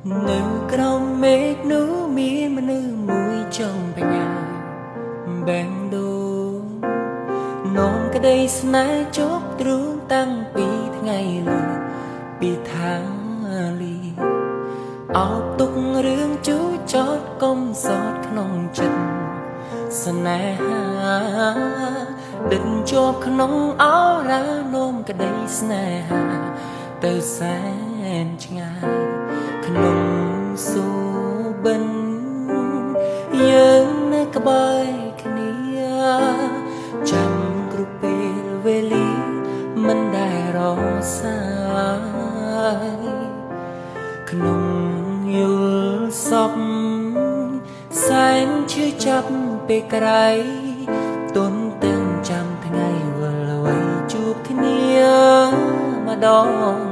នៅក្រោមមេឃនោះមានមនុស្សមួយចង់បញ្ញាបែងដូងនោមក្តីស្នេហ៍ជប់ទ្រូងតាំងពីថ្ងៃលើពីថាលីអោបទុករឿងជូរចត់កុំសោតក្នុងចិត្តស្នេហាដិតជាប់ក្នុងអរ៉ានោមក្តីស្នេហាទៅសែនឆ្ងាយក្នុងសូបិនយើងនៅក្បែរគ្នាចាំគ្រប់ពេលវេលាមិនដែលរសាយក្នុងយល់សពសែនឈឺចាប់ពេលក្រៃទុនទាំងចាំថ្ងៃវិលវ័យជួបគ្នាម្ដង